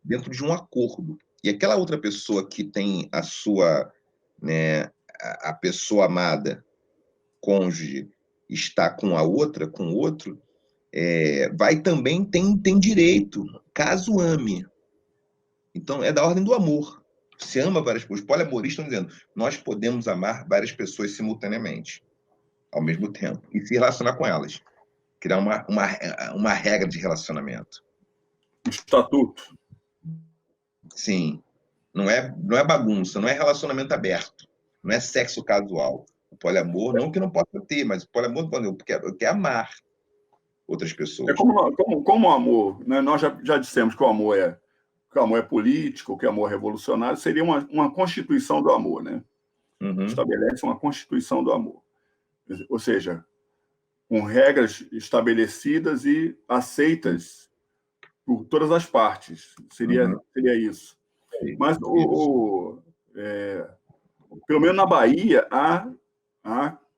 dentro de um acordo. E aquela outra pessoa que tem a sua, né, a pessoa amada, cônjuge, está com a outra, com o outro, vai também, tem direito, caso ame. Então, é da ordem do amor. Você ama várias pessoas. Os poliamoristas estão dizendo, nós podemos amar várias pessoas simultaneamente, ao mesmo tempo, e se relacionar com elas. Criar uma regra de relacionamento. Estatuto. Sim. Não é bagunça, não é relacionamento aberto, não é sexo casual. O poliamor, não que não possa ter, mas o poliamor, eu quero amar outras pessoas. Como o amor, né? Nós já dissemos que o amor é político, que o amor é revolucionário, seria uma constituição do amor, né? Uhum. Estabelece uma constituição do amor. Ou seja, com regras estabelecidas e aceitas por todas as partes. Seria isso. Mas, pelo menos na Bahia, há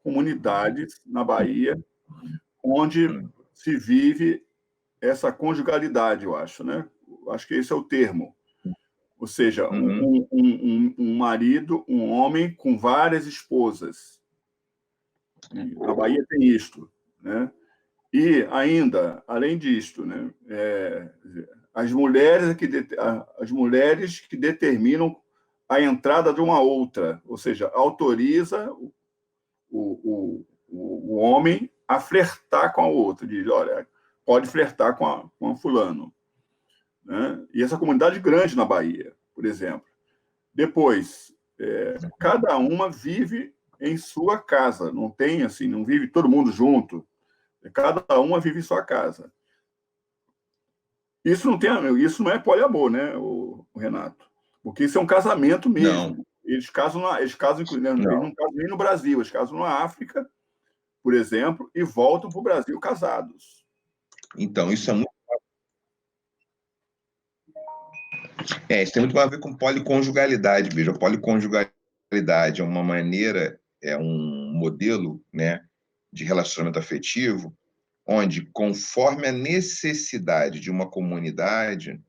comunidades na Bahia onde se vive essa conjugalidade, eu acho, né? Acho que esse é o termo. Ou seja, um marido, um homem com várias esposas. Na Bahia tem isto, né? E ainda, além disto, né, as mulheres que determinam a entrada de uma outra, ou seja, autoriza o homem a flertar com a outra, diz, olha, pode flertar com a fulano. Né? E essa comunidade grande na Bahia, por exemplo. Depois, cada uma vive em sua casa, não tem assim, não vive todo mundo junto. Cada uma vive em sua casa. Isso não é poliamor, né, o Renato? Porque isso é um casamento mesmo. Não. Eles casam, eles não casam nem no Brasil, eles casam na África, por exemplo, e voltam para o Brasil casados. Então, isso é muito... isso tem muito a ver com policonjugalidade, veja. A policonjugalidade é uma maneira, é um modelo, né, de relacionamento afetivo, onde, conforme a necessidade de uma comunidade,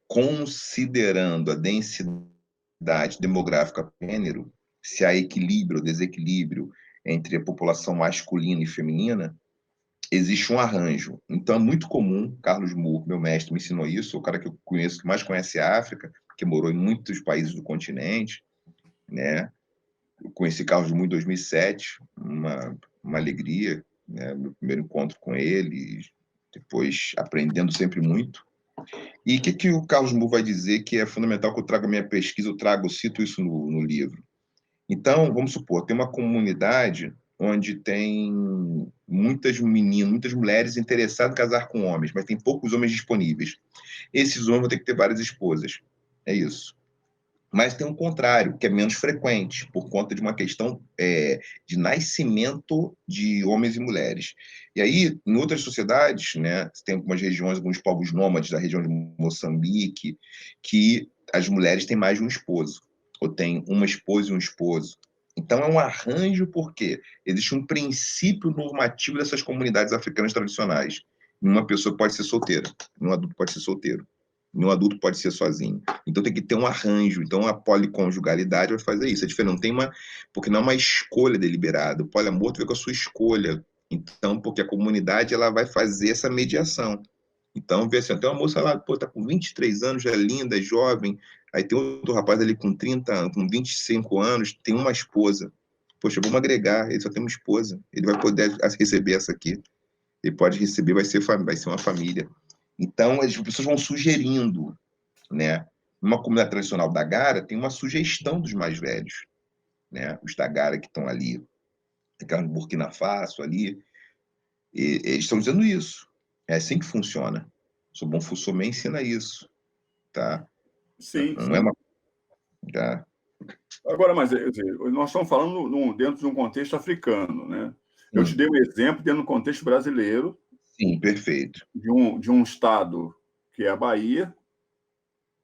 considerando a densidade demográfica do gênero, se há equilíbrio ou desequilíbrio entre a população masculina e feminina, existe um arranjo. Então, é muito comum, Carlos Moore, meu mestre, me ensinou isso, o cara que eu conheço que mais conhece a África, que morou em muitos países do continente, né? Eu conheci Carlos Moore em 2007, uma alegria, né? Meu primeiro encontro com ele, depois aprendendo sempre muito. E o que o Carlos Moore vai dizer que é fundamental, que eu trago a minha pesquisa, eu cito isso no livro. Então, vamos supor, tem uma comunidade onde tem muitas meninas, muitas mulheres interessadas em casar com homens, mas tem poucos homens disponíveis. Esses homens vão ter que ter várias esposas. É isso. Mas tem um contrário, que é menos frequente, por conta de uma questão de nascimento de homens e mulheres. E aí, em outras sociedades, né, tem algumas regiões, alguns povos nômades da região de Moçambique, que as mulheres têm mais de um esposo, ou tem uma esposa e um esposo. Então, é um arranjo porque existe um princípio normativo dessas comunidades africanas tradicionais. Uma pessoa pode ser solteira, um adulto pode ser solteiro. Nenhum adulto pode ser sozinho. Então tem que ter um arranjo. Então a policonjugalidade vai fazer isso. É diferente, não tem porque não é uma escolha deliberada. O poliamor tem a ver com a sua escolha. Então, porque a comunidade ela vai fazer essa mediação. Então, vê assim, tem uma moça lá, tá com 23 anos, já é linda, é jovem. Aí tem outro rapaz ali com 30, com 25 anos, tem uma esposa. Poxa, vamos agregar, ele só tem uma esposa. Ele vai poder receber essa aqui. ele pode receber, vai ser uma família. Então, as pessoas vão sugerindo, né? Numa comunidade tradicional da Gara, tem uma sugestão dos mais velhos, né? Os da Gara que estão ali, aquela no Burkina Faso ali, eles estão dizendo isso. É assim que funciona. O Sobon Fossomé ensina isso, tá? Sim, Não sim. é uma... Tá? Agora, mas nós estamos falando dentro de um contexto africano, né? Eu te dei um exemplo dentro do contexto brasileiro. Sim, perfeito. De um estado que é a Bahia,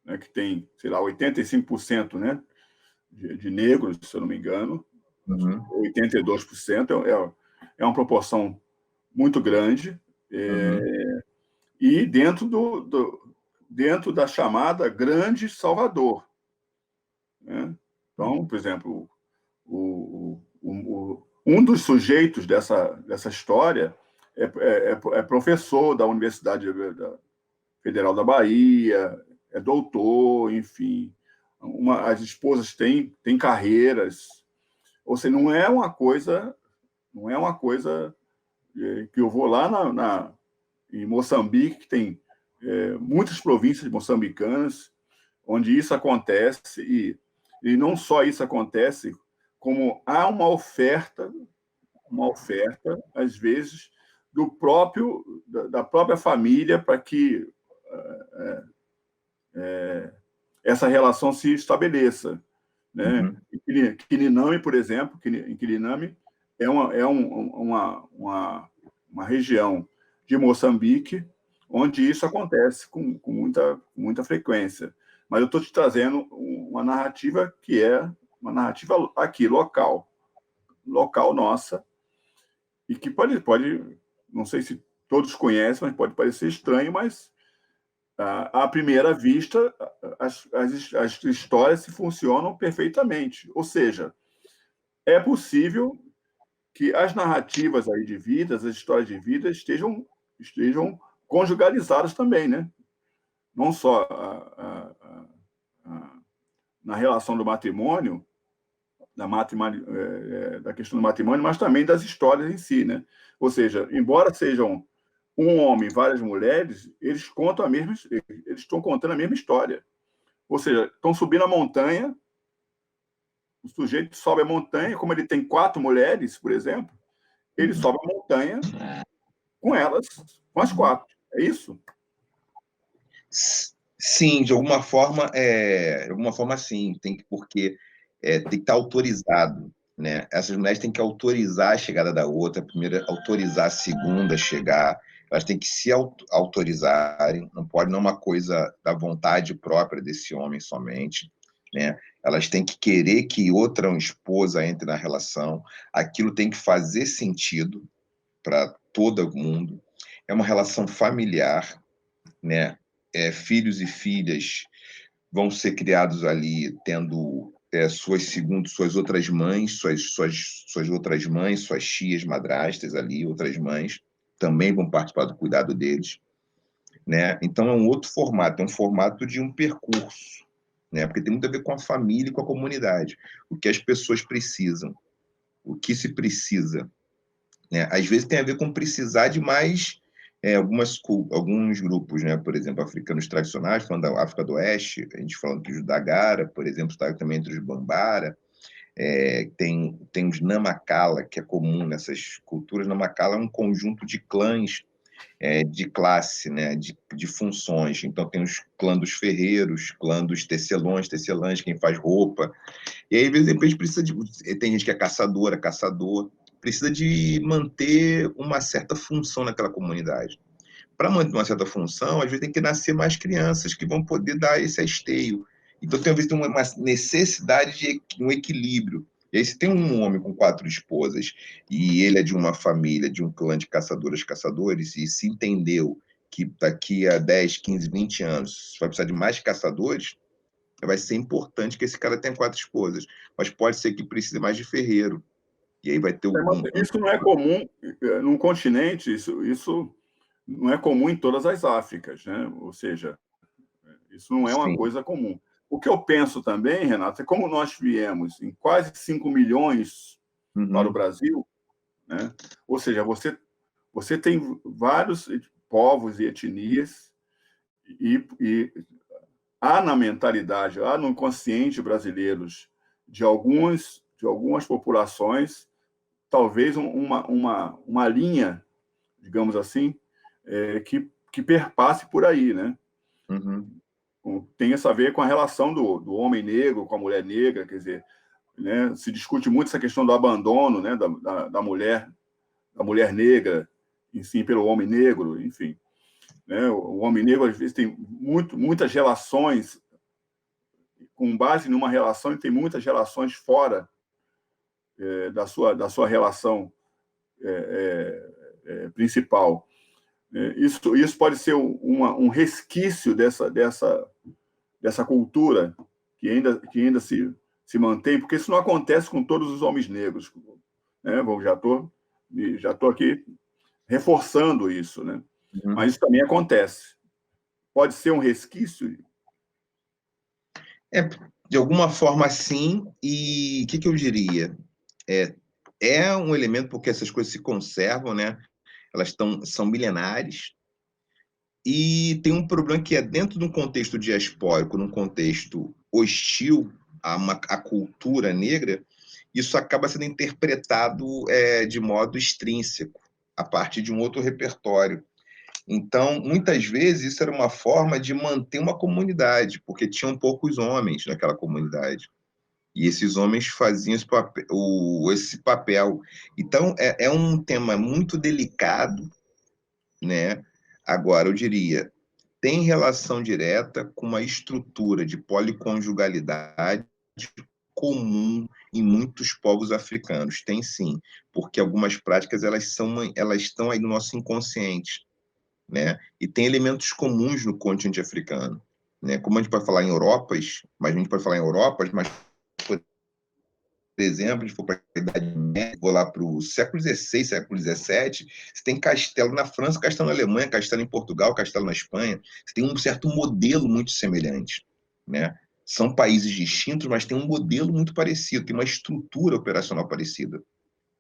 né, que tem, sei lá, 85%, né, de negros, se eu não me engano, 82% é uma proporção muito grande, e dentro da chamada Grande Salvador, né? Então, por exemplo, um dos sujeitos dessa história é professor da Universidade Federal da Bahia, é doutor, enfim. As esposas têm carreiras. Ou seja, não é uma coisa que eu vou lá em Moçambique, que tem muitas províncias moçambicanas, onde isso acontece, e não só isso acontece, como há uma oferta, às vezes, da própria família para que essa relação se estabeleça, né? Quiriname, por exemplo, em Quiriname é uma região de Moçambique onde isso acontece com muita frequência. Mas eu estou te trazendo uma narrativa que é uma narrativa aqui, local nossa, e que pode, não sei se todos conhecem, mas pode parecer estranho, mas à primeira vista, as histórias se funcionam perfeitamente. Ou seja, é possível que as narrativas aí de vidas, as histórias de vida, estejam conjugalizadas também, né? Não só na relação do matrimônio, da questão do matrimônio, mas também das histórias em si, né? Ou seja, embora sejam um homem e várias mulheres, eles estão contando a mesma história. Ou seja, estão subindo a montanha, o sujeito sobe a montanha, como ele tem 4 mulheres, por exemplo, ele sobe a montanha com elas, com as 4. É isso? Sim, de alguma forma, sim, porque tem que estar autorizado, né? Essas mulheres têm que autorizar a chegada da outra, a primeira autorizar a segunda a chegar, elas têm que se autorizarem, não pode não uma coisa da vontade própria desse homem somente, né? Elas têm que querer que outra esposa entre na relação, aquilo tem que fazer sentido para todo mundo, é uma relação familiar, né? Filhos e filhas vão ser criados ali tendo suas outras mães, suas outras mães, suas tias, madrastas ali, outras mães, também vão participar do cuidado deles, né? Então é um outro formato, é um formato de um percurso, né? Porque tem muito a ver com a família e com a comunidade, o que as pessoas precisam, o que se precisa, né? Às vezes tem a ver com precisar de mais alguns grupos, né? Por exemplo, africanos tradicionais, falando da África do Oeste, a gente falando que os Dagara, por exemplo, está também entre os Bambara, tem os Namakala, que é comum nessas culturas. Namakala é um conjunto de clãs de classe, né? de funções. Então, tem os clãs dos ferreiros, clã dos tecelãs, quem faz roupa. E aí, de repente, precisa tem gente que é caçador, precisa de manter uma certa função naquela comunidade. Para manter uma certa função, às vezes tem que nascer mais crianças que vão poder dar esse esteio. Então, tem uma necessidade de um equilíbrio. E aí, se tem um homem com 4 esposas e ele é de uma família, de um clã de caçadores, e se entendeu que daqui a 10, 15, 20 anos vai precisar de mais caçadores, vai ser importante que esse cara tenha 4 esposas. Mas pode ser que precise mais de ferreiro. E aí vai ter Isso não é comum num continente, isso não é comum em todas as Áfricas, né? Ou seja, isso não é uma coisa comum. O que eu penso também, Renato, é como nós viemos em quase 5 milhões para o Brasil, né? Ou seja, você tem vários povos e etnias, e há na mentalidade, há no inconsciente brasileiros de algumas populações, talvez uma linha, digamos assim, que perpasse por aí, né? Tem isso a ver com a relação do homem negro com a mulher negra, quer dizer, né? Se discute muito essa questão do abandono, né? da mulher negra, em si, pelo homem negro, enfim. Né? O homem negro, às vezes, tem muitas relações, com base numa relação, e tem muitas relações fora da sua relação principal. Isso pode ser um resquício dessa cultura que ainda se mantém, porque isso não acontece com todos os homens negros. Né? Já estou aqui reforçando isso, né? Mas isso também acontece. Pode ser um resquício? De alguma forma, sim. E o que eu diria? É um elemento, porque essas coisas se conservam, né? Elas são milenares. E tem um problema que é dentro de um contexto diaspórico, num contexto hostil à cultura negra, isso acaba sendo interpretado de modo extrínseco, a partir de um outro repertório. Então, muitas vezes, isso era uma forma de manter uma comunidade, porque tinham poucos homens naquela comunidade. E esses homens faziam esse papel. Então, é um tema muito delicado, né? Agora, eu diria, tem relação direta com uma estrutura de policonjugalidade comum em muitos povos africanos. Tem sim, porque algumas práticas elas estão aí no nosso inconsciente, né? E tem elementos comuns no continente africano, né? Como a gente pode falar em Europas, mas por exemplo, a gente for para a Idade Média, vou lá para o século XVI, século XVII, você tem castelo na França, castelo na Alemanha, castelo em Portugal, castelo na Espanha, você tem um certo modelo muito semelhante, né? São países distintos, mas tem um modelo muito parecido, tem uma estrutura operacional parecida,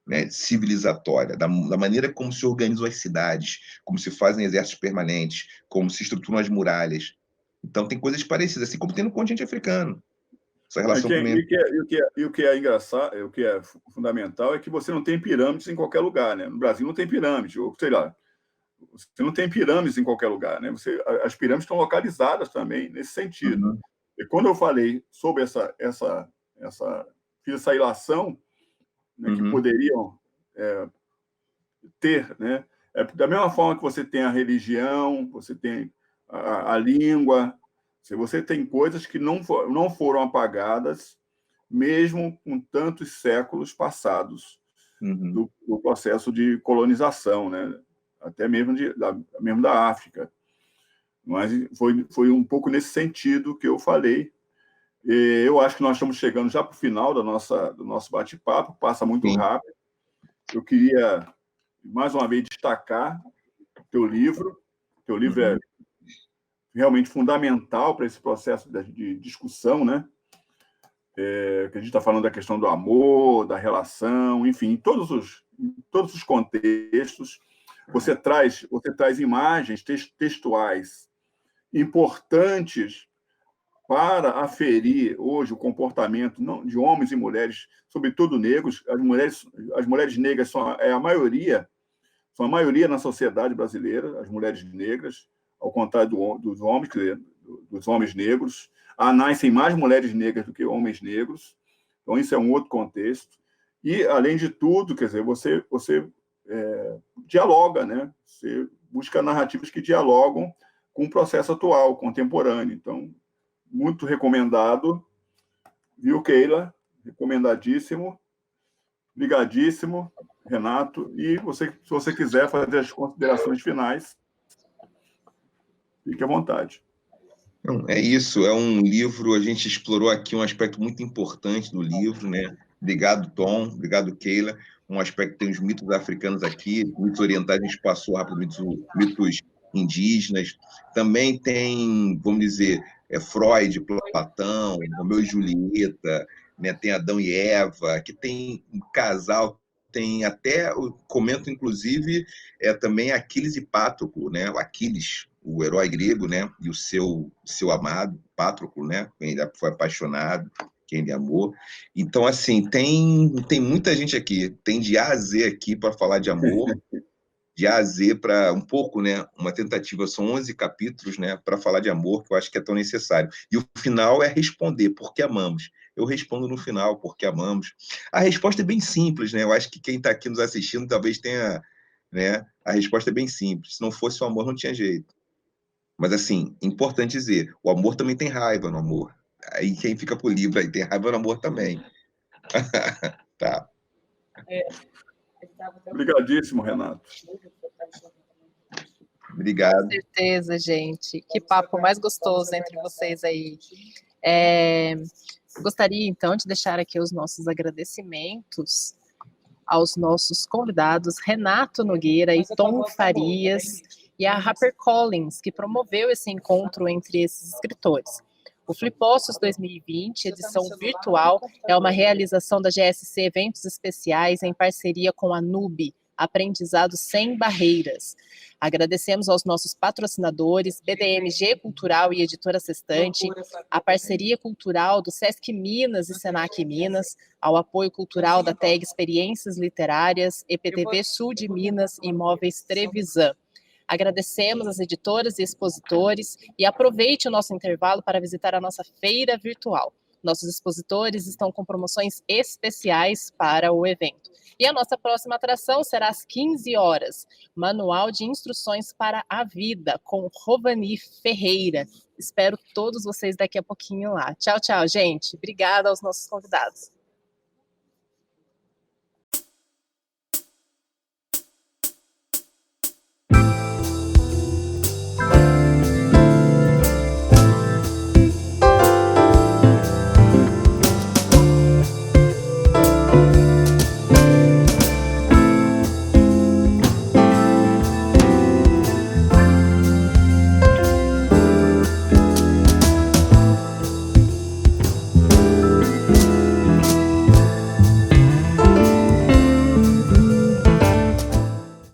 né? Civilizatória, da maneira como se organizam as cidades, como se fazem exércitos permanentes, como se estruturam as muralhas. Então, tem coisas parecidas, assim como tem no continente africano. Essa relação E o que é engraçado, o que é fundamental é que você não tem pirâmides em qualquer lugar, né? No Brasil não tem pirâmide, ou sei lá, você não tem pirâmides em qualquer lugar, né? As pirâmides estão localizadas também nesse sentido. E quando eu falei sobre fiz essa ilação, né, que poderiam ter, né? Da mesma forma que você tem a religião, você tem a língua, você tem coisas que não foram apagadas, mesmo com tantos séculos passados do processo de colonização, né? Até mesmo da África. Mas foi um pouco nesse sentido que eu falei. E eu acho que nós estamos chegando já para o final do nosso bate-papo, passa muito rápido. Eu queria, mais uma vez, destacar teu livro. Teu livro é realmente fundamental para esse processo de discussão, né? Que a gente está falando da questão do amor, da relação, enfim, em todos os contextos. Você traz imagens textuais importantes para aferir hoje o comportamento de homens e mulheres, sobretudo negros. As mulheres negras são a maioria na sociedade brasileira, as mulheres negras, ao contrário dos homens, quer dizer, dos homens negros. Nascem mais mulheres negras do que homens negros, então isso é um outro contexto. E, além de tudo, quer dizer, você dialoga, né? Você busca narrativas que dialogam com o processo atual, contemporâneo. Então, muito recomendado, viu, Keila? Recomendadíssimo, ligadíssimo, Renato. E se você quiser fazer as considerações finais, fique à vontade. É isso, é um livro, a gente explorou aqui um aspecto muito importante do livro, né? Obrigado, Tom, obrigado, Keila. Um aspecto, tem os mitos africanos aqui, mitos orientais, a gente passou rapidamente mitos indígenas. Também tem, vamos dizer, Freud, Platão, Romeu e Julieta, né? Tem Adão e Eva, que tem um casal tem até, eu comento inclusive, também Aquiles e Patroclo, né? O Aquiles, o herói grego, né? E o seu amado, Patroclo, né? Quem ele foi apaixonado, quem ele amou. Então, assim, tem muita gente aqui, tem de A a Z aqui para falar de amor, de A a Z para um pouco, né? Uma tentativa, são 11 capítulos, né? Para falar de amor, que eu acho que é tão necessário. E o final é responder, porque amamos. Eu respondo no final, porque amamos. A resposta é bem simples, né? Eu acho que quem está aqui nos assistindo talvez tenha, né? A resposta é bem simples. Se não fosse o amor, não tinha jeito. Mas, assim, importante dizer, o amor também tem raiva no amor. Aí quem fica pro livro aí tem raiva no amor também. Tá. Obrigadíssimo, Renato. Obrigado. Com certeza, gente. Que papo mais gostoso entre vocês aí. Gostaria, então, de deixar aqui os nossos agradecimentos aos nossos convidados, Renato Nogueira e Tom Farias, e a HarperCollins, que promoveu esse encontro entre esses escritores. O Flippostos 2020, edição virtual, é uma realização da GSC Eventos Especiais em parceria com a NUB, Aprendizado Sem Barreiras. Agradecemos aos nossos patrocinadores, BDMG Cultural e Editora Sextante, a parceria cultural do Sesc Minas e Senac Minas, ao apoio cultural da TEG Experiências Literárias, EPTV Sul de Minas e Imóveis Trevisan. Agradecemos as editoras e expositores e aproveite o nosso intervalo para visitar a nossa feira virtual. Nossos expositores estão com promoções especiais para o evento. E a nossa próxima atração será às 15 horas, Manual de Instruções para a Vida, com Rovani Ferreira. Espero todos vocês daqui a pouquinho lá. Tchau, tchau, gente. Obrigada aos nossos convidados.